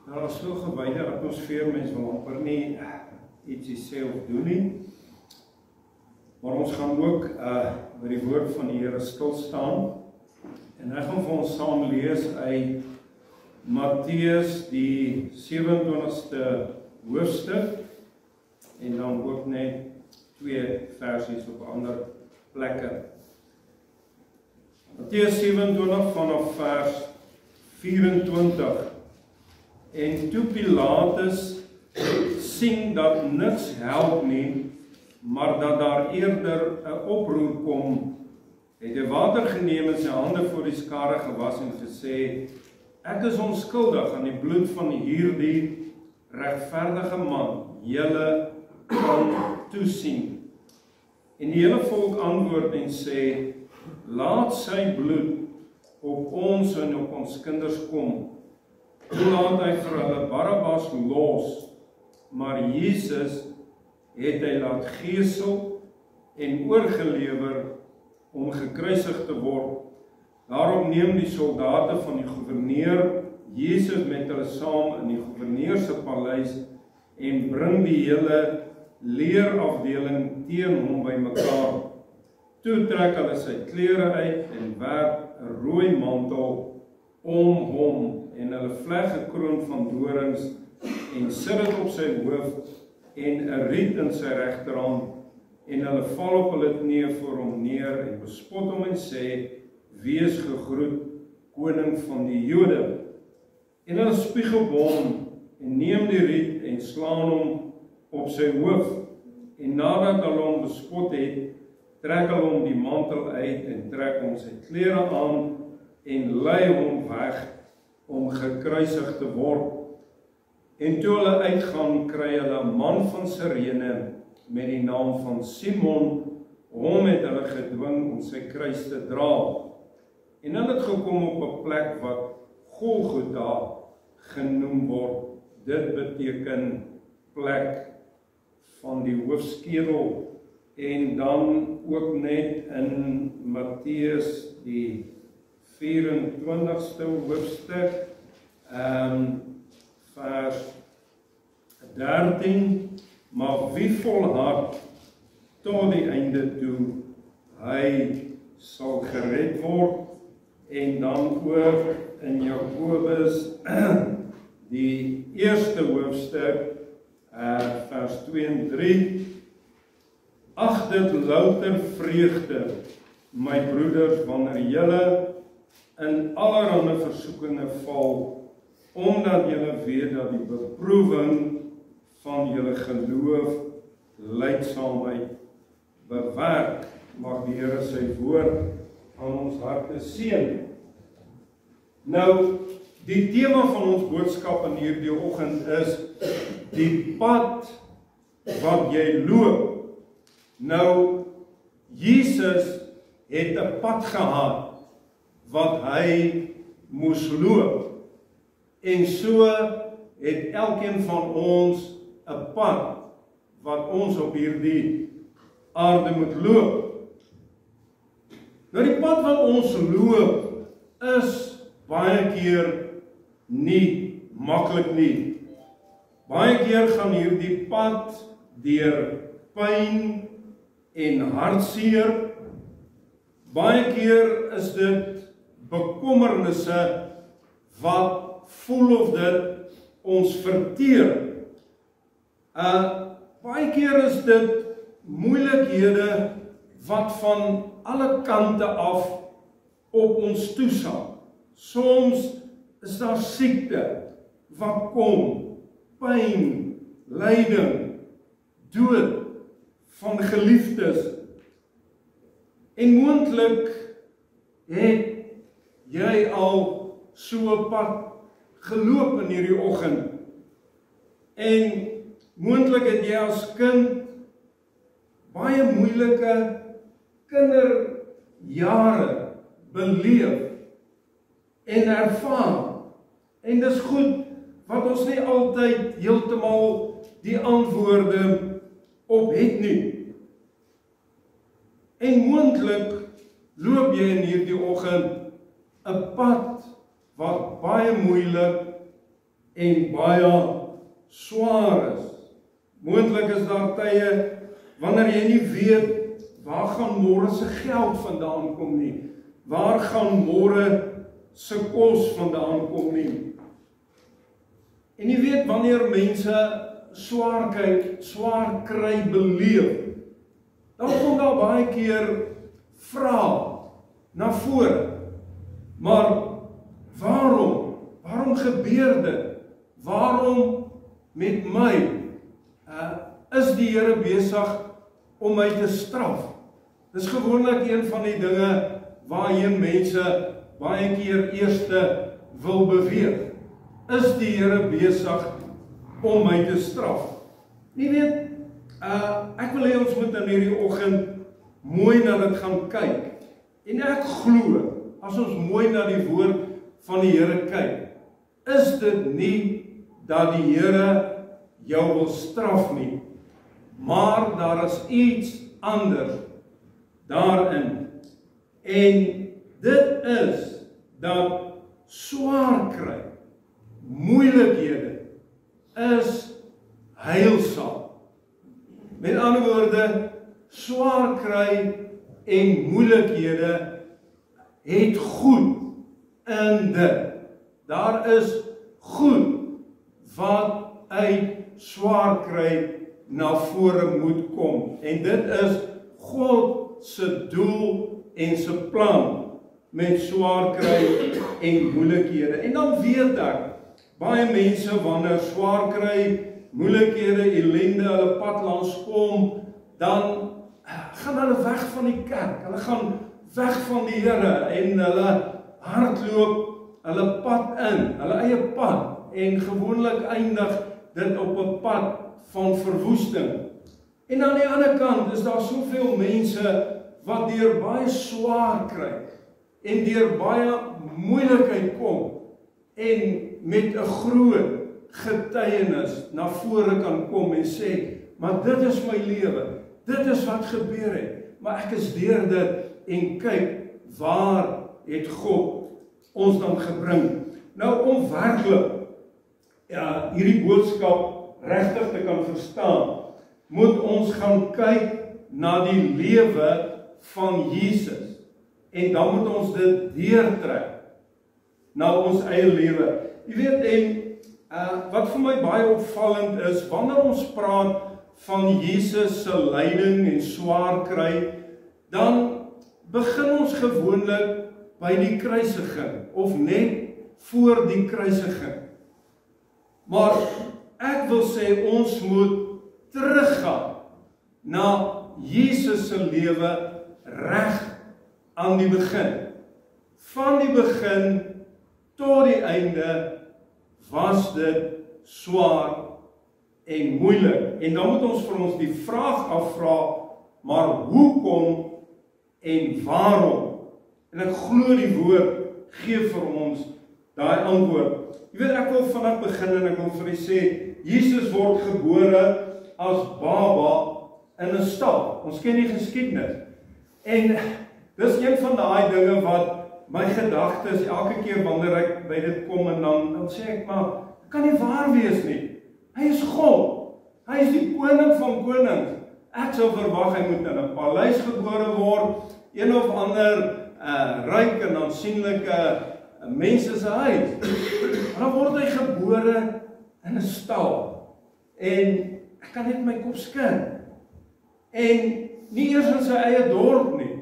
Daar is so gewyde atmosfeer, mens wil amper nie ietsie sê of doen nie. Maar ons gaan ook by die woord van die Here stil staan. En ek gaan vir ons saam lees uit Matteus die 27ste hoofstuk en dan ook net 2 versies op ander plekke. Matteus 27 vanaf vers 24. En toe Pilatus sien dat niks help nie, maar dat daar eerder 'n oproer kom, het hy water geneem en sy hande voor die skare gewas en gesê, ek is onskuldig aan die bloed van hierdie regverdige man, julle kan toesien. En die hele volk antwoord en sê, laat sy bloed op ons en op ons kinders kom. Toe laat hy vir hulle Barabbas los, maar Jesus het hy laat gesel en oorgelewer om gekruisig te word. Daarop neem die soldate van die gouverneur Jesus met hulle saam in die gouverneur se paleis en bring die hele leerafdeling teen hom bymekaar. Toe trek hulle sy klere uit en werp 'n rooi mantel om hom en hulle vleg 'n kroon van dorings en sit dit op sy hoof en 'n riet in sy regterhand en hulle val op hulle knieë voor hom neer en bespot hom en sê, wees gegroet, koning van die Jode. En hulle spieg op hom en neem die riet en slaan hom op sy hoof en nadat hulle hom bespot het, trek hulle hom die mantel uit en trek hom sy klere aan en lei hom weg om gekruisig te word. En toe hulle uitgaan, kry hulle 'n man van Sirene met die naam van Simon, hom het hulle gedwing om sy kruis te dra. En hulle het gekom op 'n plek wat Golgotha genoem word. Dit beteken plek van die hoofskedel. En dan ook net in Matteus die 24ste hoofstuk, vers 13, maar wie volhard tot die einde toe, hy sal gered word. En dan ook in Jakobus die eerste hoofstuk, vers 2 en 3, ag dit louter vreugde, my broeders, wanneer julle in allerhande versoekinge val, omdat julle weet dat die beproewing van julle geloof lydsaamheid bewerk. Mag die Here sy woord aan ons harte seën. Nou, die tema van ons boodskap in hierdie oggend is die pad wat jy loop. Nou, Jesus het 'n pad gehad wat hy moes loop. En so het elkeen van ons 'n pad wat ons op hierdie aarde moet loop. Nou die pad wat ons loop is baie keer nie maklik nie. Baie keer gaan hierdie pad deur pyn en hartseer. Baie keer is dit bekommernisse wat voel of dit ons verteer. Baie keer is dit moeilikhede wat van alle kante af op ons toeslaan. Soms is daar siekte wat kom, pyn, lyding, dood van geliefdes. En moontlik het jy al so 'n pad geloop in hierdie oggend. En moontlik het jy as kind baie moeilike kinderjare beleef en ervaar. En dis goed wat ons nie altyd heeltemal die antwoorde op het nie. En moontlik loop jy in hierdie oggend 'n pad wat baie moeilik en baie swaar is. Moontlik is daar tye wanneer jy nie weet waar gaan môre se geld vandaan kom nie, waar gaan môre se kos vandaan kom nie. En jy weet wanneer mense swaar kry beleef, dan kom daar baie keer vrae na vore. Maar waarom gebeur dit? Waarom met my? Is die Here besig om my te straf? Dis gewoonlik een van die dinge waarheen mense baie keer eerste wil beweeg. Is die Here besig om my te straf? Nie weet, ek wil hê ons moet in hierdie oggend mooi na dit gaan kyk. En ek glo, as ons mooi na die woord van die Here kyk, is dit nie dat die Here jou wil straf nie, maar daar is iets anders daarin. En dit is dat swaar kry, moeilikhede, is heilsaam. Met ander woorde, swaar kry en moeilikhede het goed in dit. Daar is goed wat uit swaar kry na vore moet kom. En dit is God se doel en se plan met swaar kry en moeilikhede. En dan weet ek, baie mense wanneer swaar kry, moeilikhede, ellende hulle pad langs kom, dan gaan hulle weg van die kerk. Hulle gaan weg van die Here en hulle hardloop hulle pad in, hulle eie pad. En gewoonlik eindig dit op 'n pad van verwoesting. En aan die ander kant is daar soveel mense wat deur baie swaar kry en deur baie moeilikheid kom en met 'n groot getuienis na vore kan kom en sê, maar dit is my lewe, dit is wat gebeur het, maar ek is deur dit en kyk, waar het God ons dan gebring? Nou om werklik hierdie boodskap regtig te kan verstaan, moet ons gaan kyk na die lewe van Jesus. En dan moet ons dit deurtrek na ons eie lewe. Jy weet, en wat vir my baie opvallend is, wanneer ons praat van Jesus se lyding en swaar kry, dan begin ons gewoonlik by die kruisiging, of net voor die kruisiging. Maar ek wil sê, ons moet teruggaan na Jesus se lewe reg aan die begin. Van die begin tot die einde was dit swaar en moeilik. En dan moet ons vir ons die vraag afvra, maar hoekom en waarom? En ek glo die woord gee vir ons daai antwoord. Jy weet, ek wil vandag begin en ek wil vir u sê, Jesus word gebore as baba in 'n stal. Ons ken die geskiedenis. En dis een van daai dinge wat my gedagtes elke keer wanneer ek by dit kom en dan sê ek, maar kan nie waar wees nie. Hy is God. Hy is die koning van konings. Ek sou verwag hy moet in 'n paleis gebore word, een of ander ryk en aansienlike mense se huis. Maar dan word hy gebore in 'n stal. En ek kan net my kop skud. En nie eers in sy eie dorp nie.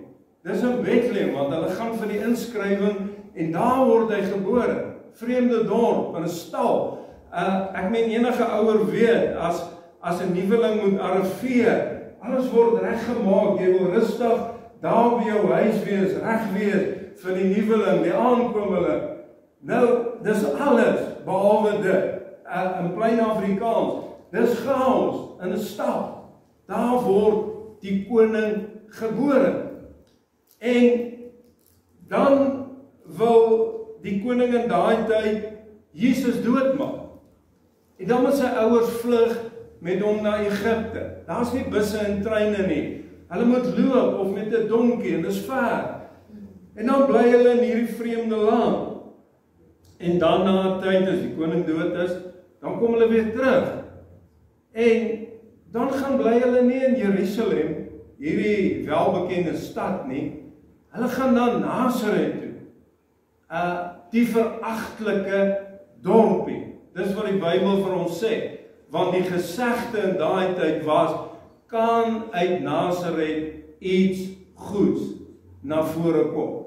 Dis in Bethlehem, want hulle gaan vir die inskrywing en daar word hy gebore. Vreemde dorp, in 'n stal. Ek meen enige ouer weet, as 'n nuweling moet arriveer, alles word reggemaak, jy wil rustig daar by jou huis wees, reg wees vir die nuweling, die aankomeling. Nou, dis alles behalwe dit. In plain Afrikaans, dis chaos in 'n stad. Daar word die koning gebore. En dan wil die koning in daai tyd Jesus doodmaak. En dan moet sy ouers vlug met hom na Egipte. Daar's nie busse en treine nie. Hulle moet loop of met 'n donkie en dis ver. En dan bly hulle in hierdie vreemde land. En dan na 'n tyd, as die koning dood is, dan kom hulle weer terug. En dan gaan bly hulle nie in Jerusalem, hierdie welbekende stad nie. Hulle gaan na Nasaret toe. Die veragtelike dorpie. Dis wat die Bybel vir ons sê. Want die gesegde in daai tyd was, kan uit Nasaret iets goeds na vore kom.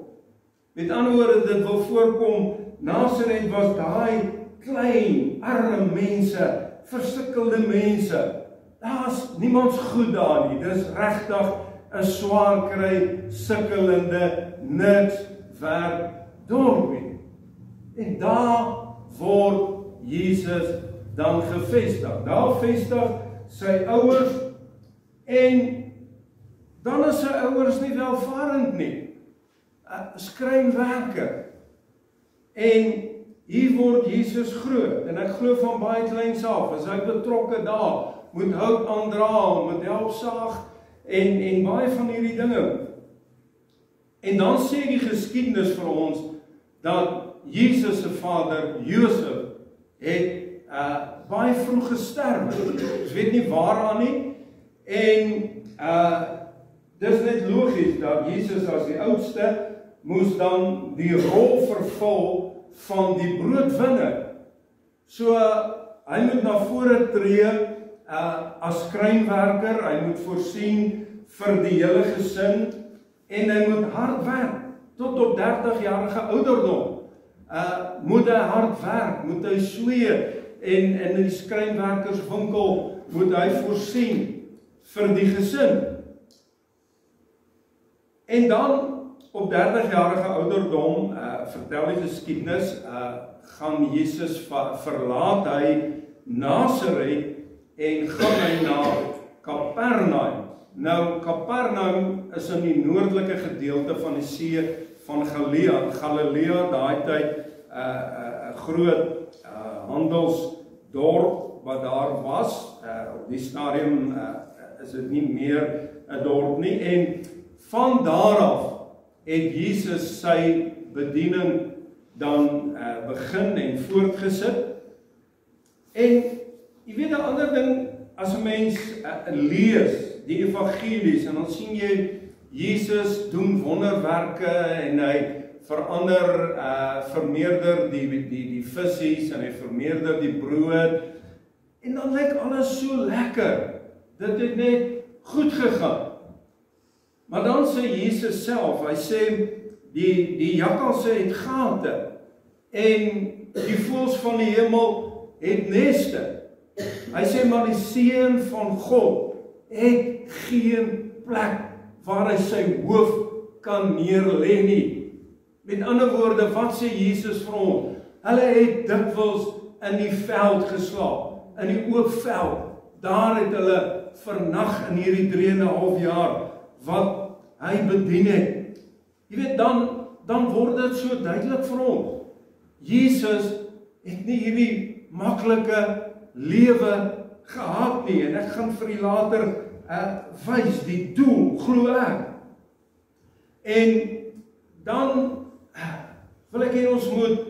Met ander woorde, dit wil voorkom, Nasaret was daai klein, arme mense, versukkelde mense. Daar's niemands goed daar nie. Dis regtig 'n swaar kry, sukkelende, niks werd dorpie. En daar word Jesus dan gevestig. Daar vestig sy ouers, en dan is sy ouers nie welvarend nie. Skrynwerker. En hier word Jesus groot, en ek glo van baie kleins af, as hy betrokke daar, moet hout aandra, moet help saag, en baie van hierdie dinge. En dan sê die geskiedenis vir ons, dat Jesus se vader, Josef, het baie vroeg gesterf. Ons weet nie waaraan nie, en dis net logies, dat Jesus as die oudste, moes dan die rol vervul van die broodwinner. So, hy moet na vore tree as skrynwerker, hy moet voorsien vir die hele gesin, en hy moet hard werk, tot op 30-jarige ouderdom. Moet hy hard werk, moet hy swee, en in die skrynwerkerswinkel moet hy voorsien vir die gesin. En dan, op 30-jarige ouderdom, vertel die geskiedenis, gaan Jesus verlaat hy Nasaret en gaan hy na Kapernaum. Nou, Kapernaum is in die noordelike gedeelte van die see van Galilea, daai tyd 'n groot handelsdorp wat daar was. Op die stadium is dit nie meer 'n dorp nie, en van daar af het Jesus sy bediening dan begin en voortgesit. En jy weet 'n ander ding, as 'n mens lees die evangelies, en dan sien jy Jesus doen wonderwerke, en hy vermeerder die visies, en hy vermeerder die brood, en dan lyk alles so lekker. Dit het net goed gegaan. Maar dan sê Jesus self, hy sê, die jakkalse het gate, en die voëls van die hemel het neste. Hy sê, maar die seun van God het geen plek waar hy sy hoof kan neerlê nie. Met ander woorde, wat sê Jesus vir ons? Hulle het dikwels in die veld geslaap, in die oop veld. Daar het hulle vernag in hierdie 3,5 jaar, wat hy bedien het. Jy weet, dan word dit so duidelik vir ons. Jesus het nie hierdie maklike lewe gehad nie, en ek gaan vir u later wys die doel, glo ek. En dan wil ek hê ons moet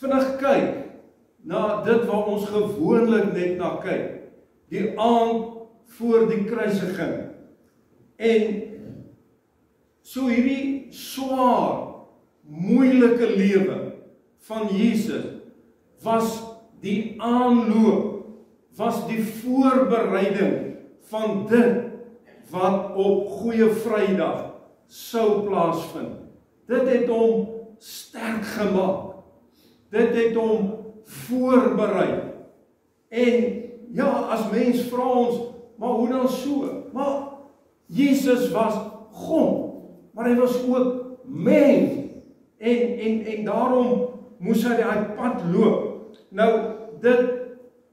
vinnig kyk na dit wat ons gewoonlik net na kyk. Die aand voor die kruisiging. En so hierdie swaar, moeilike lewe van Jesus was die aanloop, was die voorbereiding van dit wat op Goeie Vrydag sou plaasvind. Dit het hom sterk gemaak. Dit het hom voorberei. En ja, as mens vra ons, maar hoe dan so? Maar Jesus was God, maar hy was ook mens. En daarom moes hy daai pad loop. Nou, dit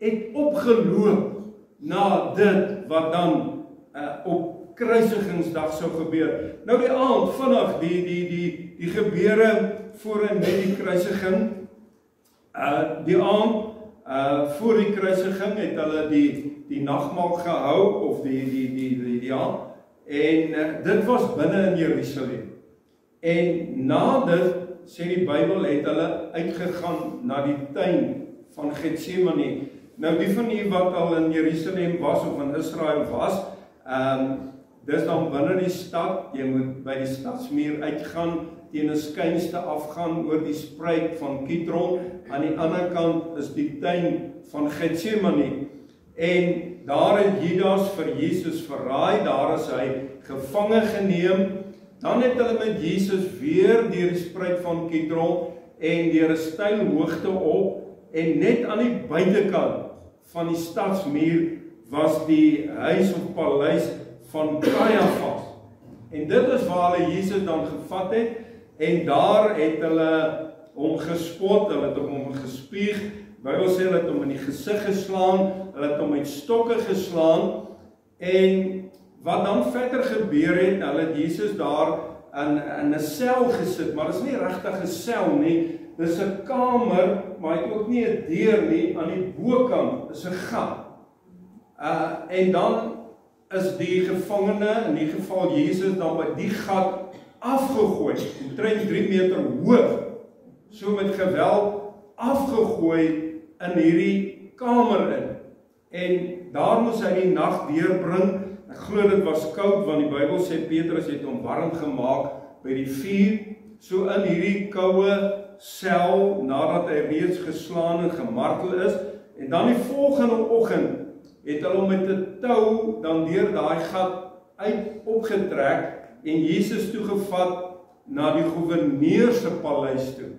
het opgeloop na dit wat dan op kruisigingsdag sou gebeur. Nou die aand, vinnig, die gebeure voor en met die kruisiging. Die aand, voor die kruisiging het hulle die nagmaal gehou, of en dit was binne in Jerusalem. En na dit sê die Bybel, het hulle uitgegaan na die tuin van Getsemane. Nou die van u wat al in Jerusalem was of in Israel was, dis dan binne die stad, jy moet by die stadsmuur uitgaan, teen 'n skynste afgaan oor die spruit van Kidron, aan die ander kant is die tuin van Getsemane. En daar het Judas vir Jesus verraai, daar is hy gevange geneem. Dan het hulle met Jesus weer deur die spruit van Kidron en deur 'n steil hoogte op, en net aan die buitekant van die stadsmuur was die huis of paleis van Caiaphas. En dit is waar hulle Jesus dan gevat het, en daar het hulle hom gespot, hulle het hom gespieg. Die Bybel sê hulle het hom in die gesig geslaan, hulle het hom met stokke geslaan, en wat dan verder gebeur het, hulle het Jesus daar in 'n sel gesit, maar dit is nie regtig 'n sel nie, dit is 'n kamer, maar het ook nie 'n deur nie, aan die bokant is 'n gat. En dan is die gevangene, in die geval Jesus, dan by die gat afgegooi, omtrent 3 meter hoog, so met geweld afgegooi in hierdie kamer in. En daar moes hy die nag deurbring. Ek glo dit was koud, want die Bybel sê Petrus het hom warm gemaak by die vuur, so in hierdie koue sel, nadat hy reeds geslaan en gemartel is. En dan die volgende oggend het hulle hom met 'n tou dan deur daai gat uit opgetrek en Jesus toegevat na die gouverneur se paleis toe,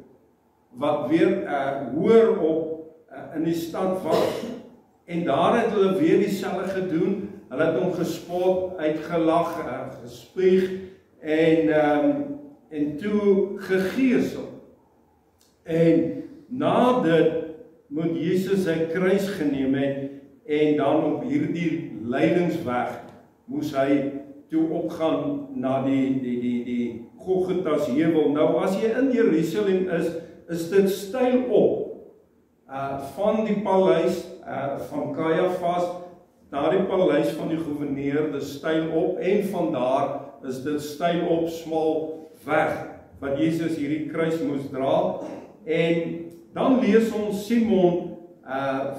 wat weer hoër op in die stad was. En daar het hulle weer dieselfde gedoen. Hulle het hom gespot, uitgelag, gespieg en toe gegeesel. En na dit moet Jesus sy kruis geneem het, en dan op hierdie lydingsweg moes hy toe opgaan na die Golgotha's heuwel. Nou as jy in Jerusalem is dit styl op. Van die paleis van Caiaphas na die paleis van die gouverneur, dit styl op, en van daar is dit styl op, smal weg, wat Jesus hierdie kruis moes dra. En dan lees ons Simon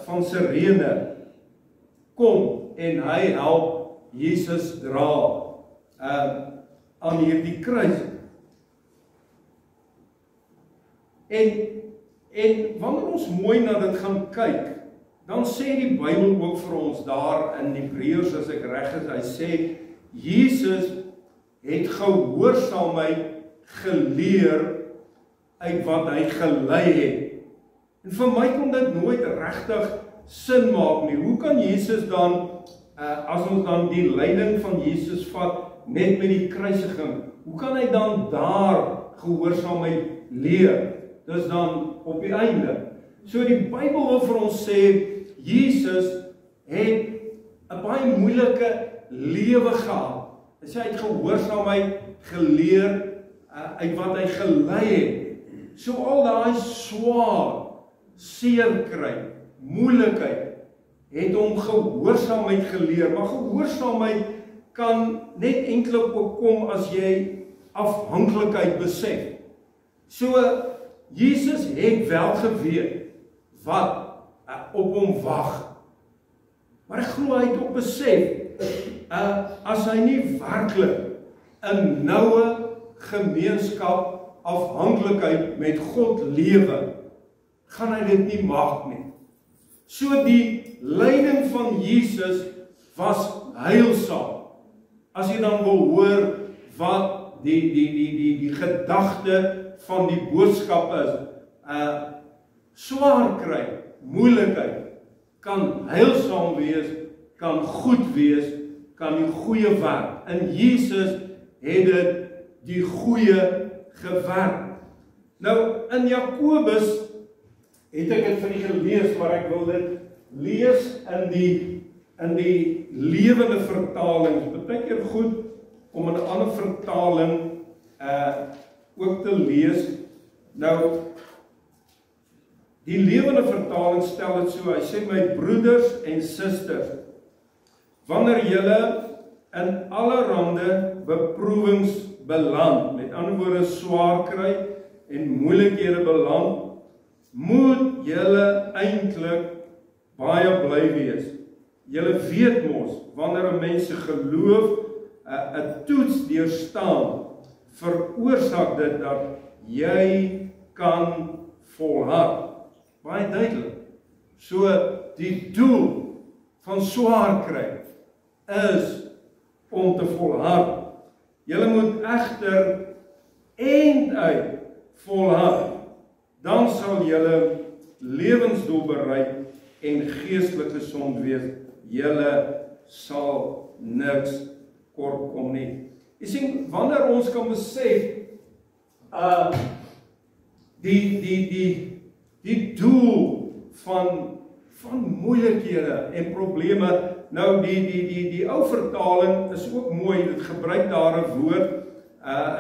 van Sirene kom en hy help Jesus dra aan hierdie kruis. En wanneer ons mooi na dit gaan kyk, dan sê die Bybel ook vir ons daar in Hebreërs, as ek reg is, hy sê Jesus het gehoorsaamheid geleer uit wat hy gelei het. En vir my kon dit nooit regtig sin maak nie. Hoe kan Jesus dan, as ons dan die lyding van Jesus vat, net met die kruisiging, hoe kan hy dan daar gehoorsaamheid leer? Dis dan op die einde. So die Bybel wil vir ons sê, Jesus het 'n baie moeilike lewe gehad. Hy het gehoorsaamheid geleer uit wat hy gelei het. So al daai swaar, seer kry, moeilikheid, het hom gehoorsaamheid geleer. Maar gehoorsaamheid kan net eintlik ook kom as jy afhanklikheid besef. So Jesus het wel geweet wat op hom wag. Maar ek glo hy het ook besef, as hy nie werklik 'n noue gemeenskap, afhanklikheid met God lewe, gaan hy dit nie maak nie. So die lyding van Jesus was heilsaam. As jy dan wil hoor wat die gedagte van die boodskap is, swaar kry, moeilikheid, kan heilsaam wees, kan goed wees, kan die goeie werk. En Jesus het dit die goeie gewerk. Nou, in Jakobus het ek dit vir u gelees, maar ek wil dit lees in die lewende vertaling. Baie keer goed om in 'n ander vertaling ook te lees. Nou, die lewende vertaling stel dit so, hy sê, my broeders en susters, wanneer julle in allerhande beproewings beland, met ander woorde swaar kry, en moeilikhede beland, moet julle eintlik baie bly wees. Julle weet mos, wanneer 'n mens se geloof 'n toets deurstaan, veroorsaak dit dat jy kan volhard. Baie duidelik. So die doel van swaar kry is om te volhard. Julle moet egter einduit volhard. Dan sal julle lewensdoel bereik en geestelik gesond wees. Julle sal niks kort kom nie. Jy sien, wanneer ons kan besef die doel van moeilikhede en probleme, nou die ou vertaling is ook mooi, dit gebruik daar 'n woord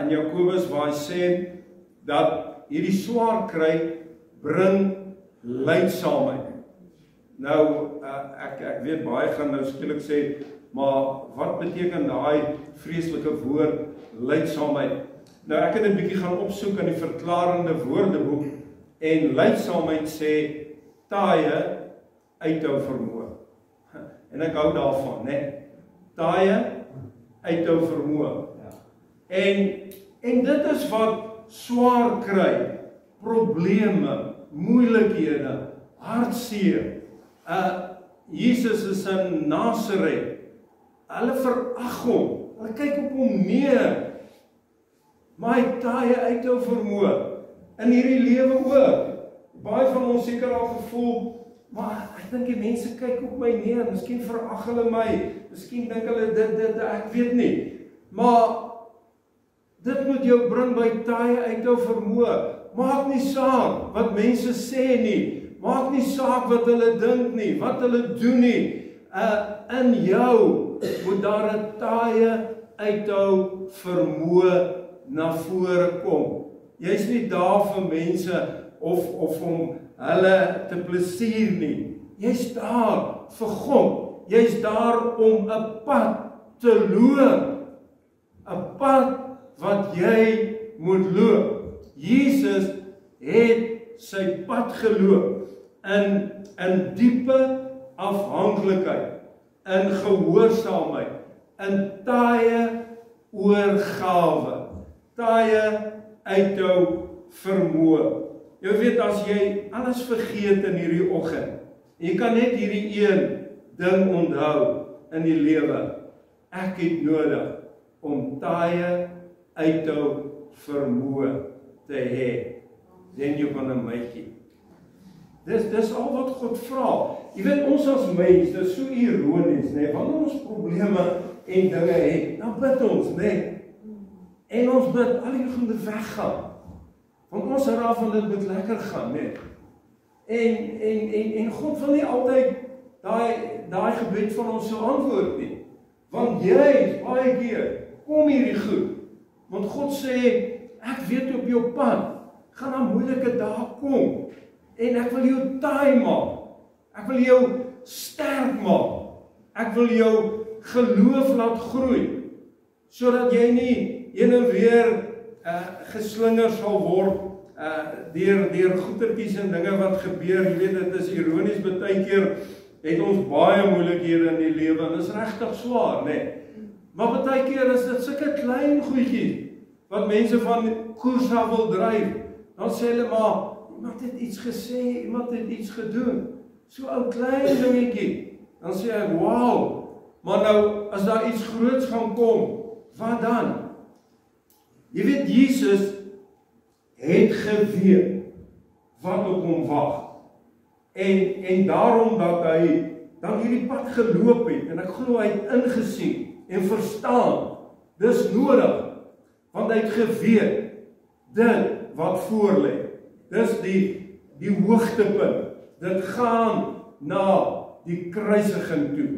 in Jakobus waar hy sê dat hierdie swaar kry bring lydsaamheid. Nou ek weet baie gaan nou skielik sê, maar wat beteken daai vreeslike woord lydsaamheid? Nou ek het 'n bietjie gaan opsoek in die verklarende woordeboek en lydsaamheid sê taaie uithou vermoë. En ek hou daarvan, né? Taaie uithou vermoë. En dit is wat swaar kry, probleme, moeilikhede, hartseer. Jesus is in Nasaret. Hulle verag hom. Hulle kyk op hom neer. Maar hy taaie uithou vermoë in hierdie lewe ook. Baie van ons seker al gevoel, maar ek dink die mense kyk op my neer, miskien verag hulle my, miskien dink hulle dit, ek weet nie. Maar dit moet jou bring by taaie uithou vermoë. Maak nie saak wat mense sê nie. Maak nie saak wat hulle dink nie, wat hulle doen nie. In jou moet daar 'n taaie uithou vermoë na vore kom. Jy's nie daar vir mense of om hulle te plesier nie. Jy's daar vir God. Jy's daar om 'n pad te loop. 'n Pad wat jy moet loop. Jesus het sy pad geloop in diepe afhanklikheid, in gehoorsaamheid, in taaie oorgawe, taaie uithou vermoë. Jy weet, as jy alles vergeet in hierdie oggend, jy kan net hierdie een ding onthou in die lewe. Ek het nodig om taaie uithou vermoë te hê. Then you're gonna make it. Dis al wat God vra. Jy weet, ons as mens, dis so ironies, né? Wanneer ons probleme en dinge het, dan bid ons, né? En ons bid, al die goede weggaan. Want ons raaf van dit moet lekker gaan, né? En God wil nie altyd daai gebed van ons so antwoord nie. Want jy, baie keer, kom hierdie goed. Want God sê, ek weet op jou pad, gaan daar moeilike dae kom. En ek wil jou taai maak. Ek wil jou sterk maak. Ek wil jou geloof laat groei. Sodat jy nie een en weer geslinger sal word deur goetertjies en dinge wat gebeur. Jy weet, dit is ironies, baie keer het ons baie moeilikhede in die lewe en is regtig swaar, né? Maar baie keer is dit sulke klein goedjies wat mense van koers af wil dryf. Dan sê hulle maar, iemand het iets gesê, iemand het iets gedoen. So 'n klein dingetjie. Dan sê ek, wow. Maar nou, as daar iets groots gaan kom, wat dan? Jy weet, Jesus het geweet wat op hom wag. En daarom dat hy dan hierdie pad geloop het, en ek glo hy het ingesien en verstaan, dis nodig, want hy het geweet, dit wat voor lê, dis die hoogtepunt, dit gaan na die kruisiging toe,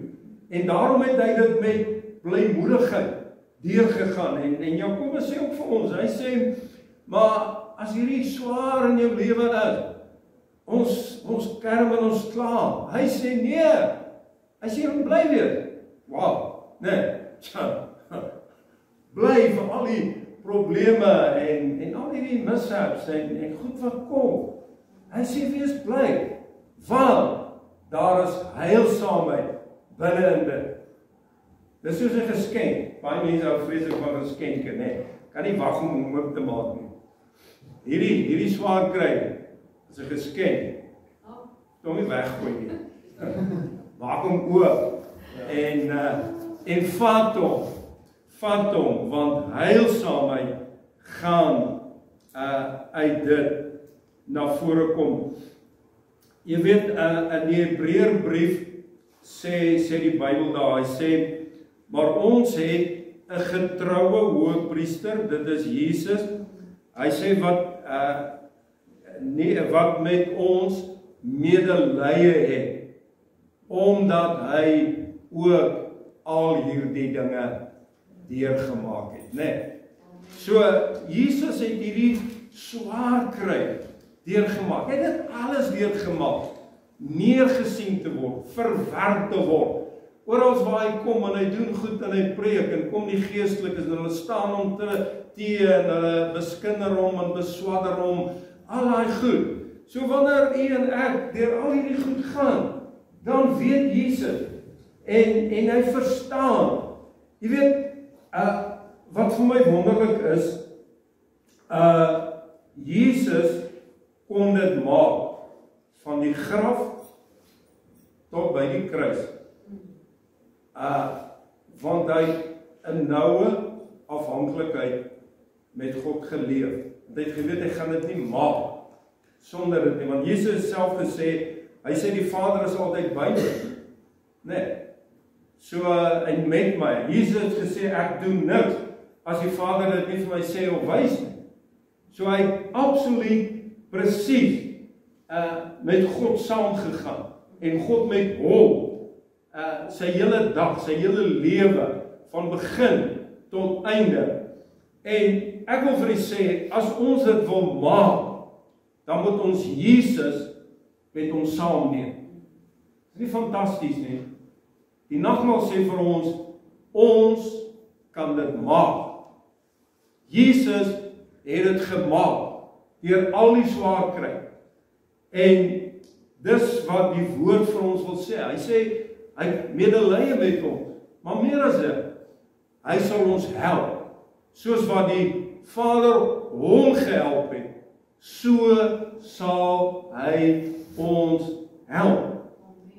en daarom het hy dit met blymoedigheid deurgegaan, en Jakobus sê ook vir ons, hy sê, maar as hierdie swaar in jou lewe is, ons kerm en ons kla, hy sê nee, hy sê bly weer, wow, nee, bly vir al die probleme en al hierdie mishaps en goed wat kom. Hy sê wees bly, want daar is heilsaamheid binne in dit. Dis soos 'n geskenk. Baie mense hou vreeslik van geskenke, né? Kan nie wag om hom oop te maak nie. Hierdie swaar kry is 'n geskenk. Kom nie weggooi nie. Maak hom oop en vat hom, want heilsaamheid gaan uit dit na vore kom. Jy weet, in die Hebreërbrief sê die Bybel daar, hy sê, maar ons het 'n getroue hoëpriester, dit is Jesus. Hy sê wat met ons medelee het, omdat hy ook al hierdie dinge deurgemaak het, né? So Jesus het hierdie swaar kry deurgemaak. Hy het dit alles deurgemaak, neergesien te word, verwerp te word. Oral waar hy kom en hy doen goed en hy preek en kom die geestelikes en hulle staan hom te en hulle beskinder hom en beswadder hom, al daai goed. So wanneer u en ek deur al hierdie goed gaan, dan weet Jesus en hy verstaan. Jy weet, wat vir my wonderlik is, Jesus kon dit maak van die graf tot by die kruis. Want hy 'n noue afhanklikheid met God geleef. Hy het geweet hy gaan dit nie maak sonder dit nie, want Jesus self gesê, hy sê die Vader is altyd by my, né? So en met my. Jesus het gesê ek doen niks as die Vader dit nie vir my sê of wys nie. So hy het absoluut presies met God saamgegaan en God met hom sy hele dag, sy hele lewe van begin tot einde. En ek wil vir u sê, as ons dit wil maak, dan moet ons Jesus met ons saamneem. Dis nie fantasties nie. Die nagmaal sê vir ons kan dit maak. Jesus het dit gemaak deur al die swaar kry. En dis wat die woord vir ons wil sê. Hy sê hy het medelee met ons, maar meer as dit, hy sal ons help. Soos wat die Vader hom gehelp het, so sal hy ons help.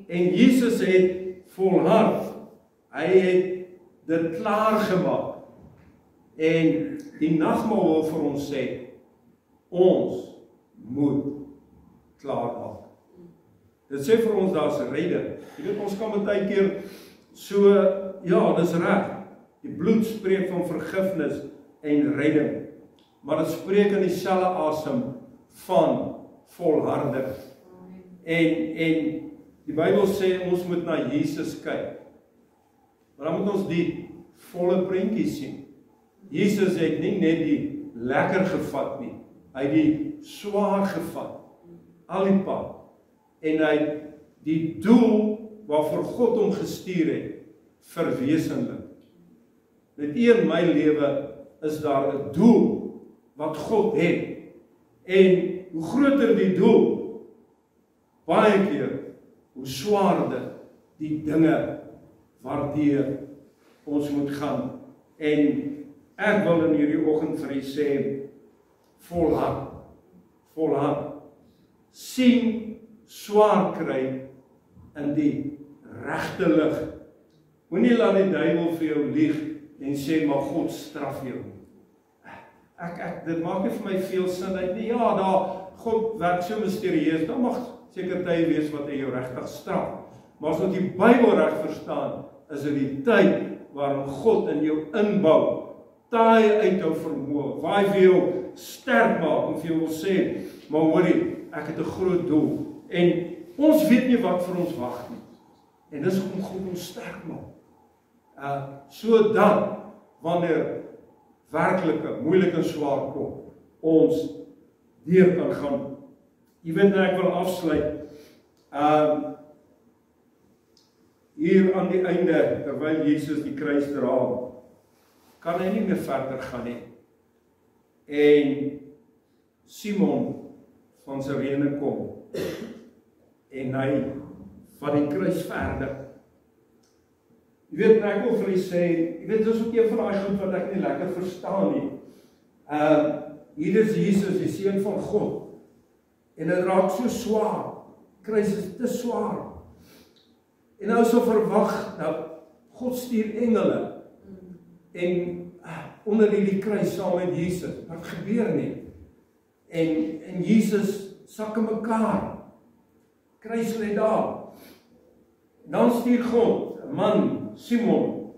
En Jesus het volhard. Hy het dit klaar gemaak. En die nagmaal wil vir ons sê, ons moet klaar maak. Dit sê vir ons daar's redding. Jy weet, ons kan baie keer so, ja, dis reg. Die bloed spreek van vergifnis en redding. Maar dit spreek in dieselfde asem van volharding. En die Bybel sê ons moet na Jesus kyk. Maar dan moet ons die volle prentjie sien. Jesus het nie net die lekker gevat nie. Hy het die swaar gevat. Al die pad. En hy het die doel waarvoor God hom gestuur het, verwesenlik. Net in my lewe is daar 'n doel wat God het. En hoe groter die doel, baie keer, hoe swaarder die dinge waardeur ons moet gaan. En ek wil in hierdie oggend vir u sê, volhard, sien swaar kry in die regte lig. Moenie laat die duiwel vir jou lieg en sê, maar God straf jou. Dit maak nie vir my veel sin uit nie. Ja, God werk so mysterieus, dan mag seker tye wees wat hy jou regtig straf. Maar as ons die Bybel reg verstaan, is dit die tyd waarin God in jou inbou, taai uit jou vermoë, waar hy vir jou sterk maak en vir jou wil sê, maar hoorie, ek het 'n groot doel. En ons weet nie wat vir ons wag nie. En dis om God ons sterk maak. So dan, wanneer werklike, moeilik en swaar kom, ons deur kan gaan. Jy weet, ek wil afsluit. Hier aan die einde, terwyl Jesus die kruis dra, kan hy nie meer verder gaan nie. en Simon van Sirene kom, en hy van die kruis verder. Jy weet, ek wil vir jy sê, jy weet, dis ook een van die goed wat ek nie lekker verstaan nie. Hier is Jesus, die Seun van God, en dit raak so swaar, kruis is te swaar, en nou so verwag, dat God stuur engele, en onder die kruis saam met Jesus, wat gebeur nie, en Jesus sak in mekaar, kruis lê daar, en dan stuur God, 'n man, Simon,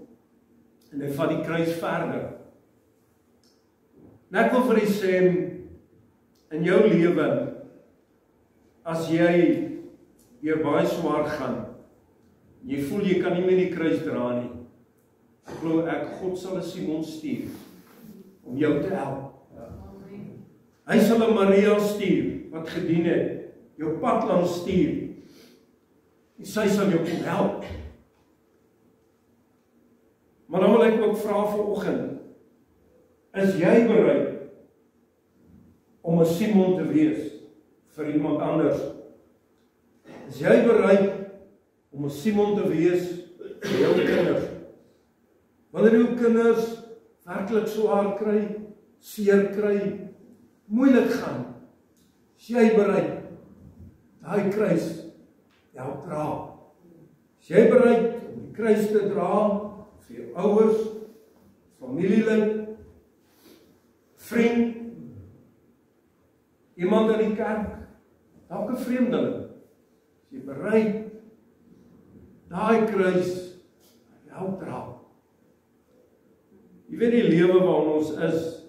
en hy vat die kruis verder. En ek wil vir jy sê, in jou lewe, as jy weer baie swaar gaan, jy voel jy kan nie meer die kruis dra nie, glo ek, God sal 'n Simon stuur, om jou te help. Hy sal 'n Maria stuur, wat gedien het, jou pad langs stuur, en sy sal jou kom help. Maar dan wil ek ook vra vanoggend, is jy bereid om 'n Simon te wees vir iemand anders? Is jy bereid om 'n Simon te wees vir jou kinders? Wanneer jou kinders werklik swaar kry, seer kry, moeilik gaan, is jy bereid daai kruis help dra? Is jy bereid om die kruis te dra vir jou ouers, familielid, vriend, iemand in die kerk, dalk 'n vreemdeling? Is jy bereid daai kruis help dra? Jy weet die lewe waarin ons is,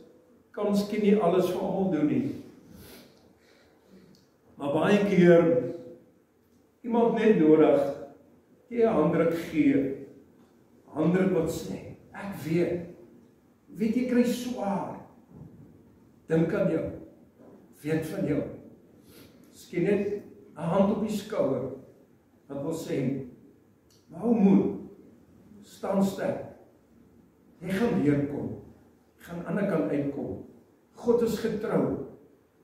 kan miskien nie alles vir almal doen nie. Maar baie keer, iemand net nodig, jy 'n handdruk gee, handdruk wat sê, ek weet jy kry swaar, dink aan jou, weet van jou, miskien net 'n hand op die skouer, wat wil sê, maar hou moed, staan sterk, jy gaan weerkom, jy gaan aan die ander kant uitkom, God is getrou,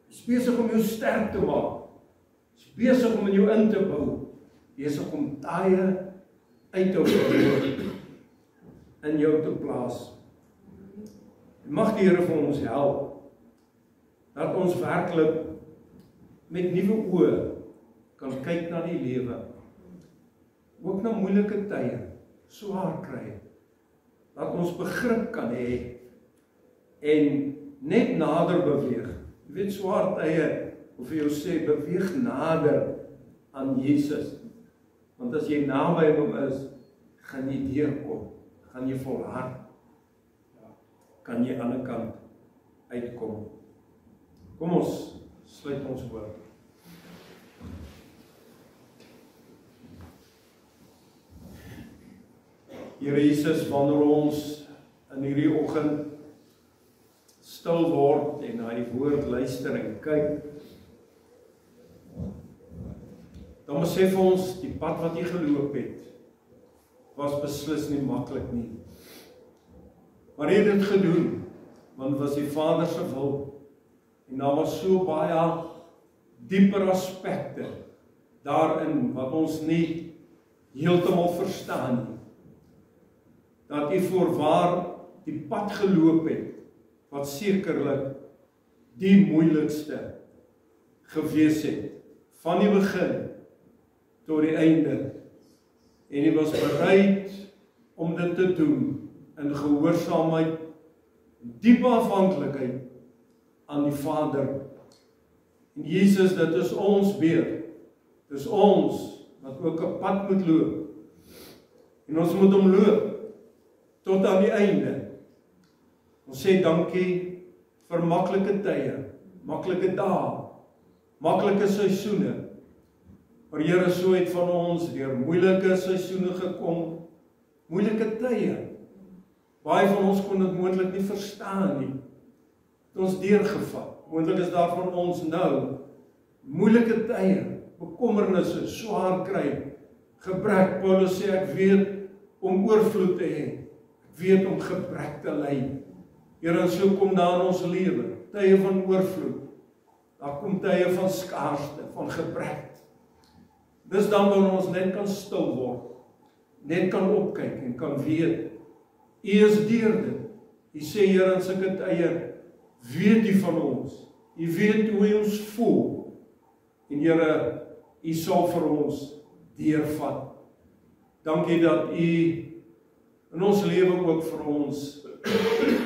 hy is besig om jou sterk te maak, hy is besig om in jou in te bou, besig om taaie uit te bou, in jou te plaas. Mag die Here vir ons help, dat ons werklik met nuwe oë kan kyk na die lewe, ook na moeilike tye, swaar kry, dat ons begrip kan hê, en net nader beweeg. Jy weet, swaar tye, of vir jou sê, beweeg nader aan Jesus, want as jy naby hom is, gaan jy deurkom, gaan jy volhard, kan jy aan die kant uitkom. Kom ons sluit ons oor. Here Jesus, wanneer ons in hierdie oggend stil word en na die woord luister en kyk, dan besef ons die pad wat jy geloop het, was beslis nie maklik nie. Maar jy het dit gedoen, want het was die Vader se wil, en daar was so baie dieper aspekte daarin, wat ons nie heeltemal verstaan nie. Dat jy voorwaar die pad geloop het, wat sekerlik die moeilikste gewees het, van die begin tot die einde, en jy was bereid om dit te doen, in gehoorsaamheid, diepe afhanklikheid aan die Vader. En Jesus, dit is ons beurt, dit is ons, wat ook 'n pad moet loop, en ons moet hom loop, tot aan die einde. Ons sê dankie vir maklike tye, maklike dae, maklike seisoene. Maar Here, so het van ons deur moeilike seisoene gekom, moeilike tye. Baie van ons kon dit moontlik nie verstaan nie. Het ons deurgevat. Moontlik is daar van ons nou moeilike tye, bekommernisse, swaar kry, gebrek. Paulus sê, ek weet om oorvloed te hê. Weet om gebrek te ly. Here, en so kom daar in ons lewe. tye van oorvloed. Daar kom tye van skaarste, van gebrek. Dis dan wanneer ons net kan stil word, net kan opkyk en kan weet, U is deur dit. U sê, Here, in sulke tye, weet U van ons. U weet hoe ons voel. En Here, U sal vir ons deurvat. Dankie dat U in ons lewe ook vir ons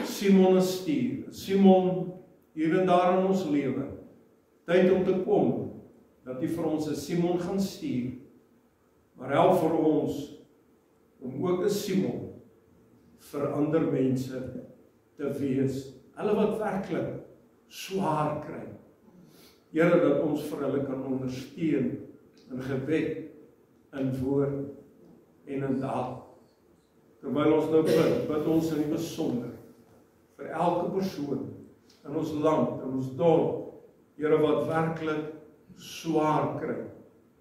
Simon stuur. Simon, hier en daar in ons lewe, tyd om te kom, dat U vir ons 'n Simon gaan stuur, maar help vir ons om ook 'n Simon vir ander mense te wees, hulle wat werklik swaar kry. Here, dat ons vir hulle kan ondersteun in gebed, in woord en in daad. Terwyl ons nou bid ons in die besonder vir elke persoon in ons land, in ons dorp, Here, wat werklik swaar kry,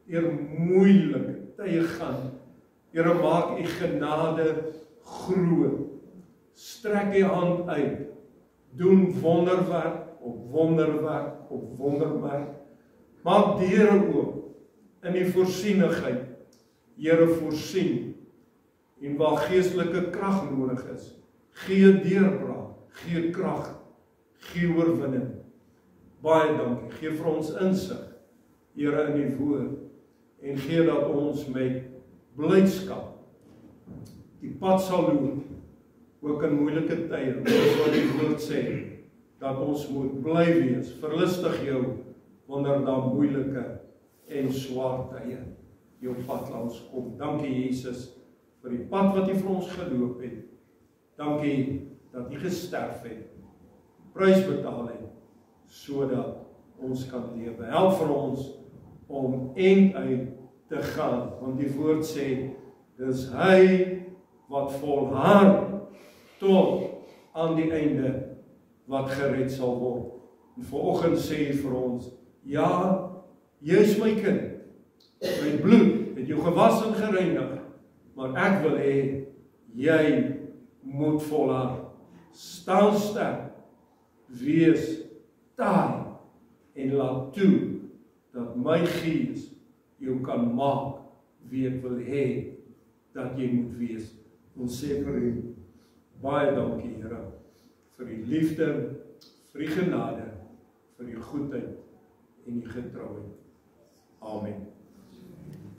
deur moeilike tye gaan. Here, maak U genade groot. Strek U hand uit. Doen wonderwerk op wonderwerk op wonderwerk. Maak deure oop in die voorsienigheid. Here, voorsien. En waar geestelike krag nodig is, gee deurbraak, gee krag, gee oorwinning. Baie dankie. Gee vir ons insig, Here, in die woord, en gee dat ons met blydskap die pad sal loop, ook in moeilike tye, wat die woord sê, dat ons moet bly wees, verlustig jou, wanneer daar moeilike en swaar tye jou pad langs kom. Dankie, Jesus, vir die pad wat U vir ons geloop het. Dankie dat U gesterf het, prys betaal het, sodat ons kan lewe. Help vir ons om end uit te gaan, want die woord sê, dis hy wat volhard tot aan die einde wat gered sal word. En vanoggend sê hy vir ons, ja, jy is my kind, my bloed het jou gewas en gereinig, maar ek wil hê, jy moet volhard, staan sterk, wees taai, en laat toe, dat my gees jou kan maak, wie ek wil hê, dat jy moet wees. Ons sê vir U, baie dankie, Here, vir U liefde, vir U genade, vir U goedheid, en U getrouheid. Amen.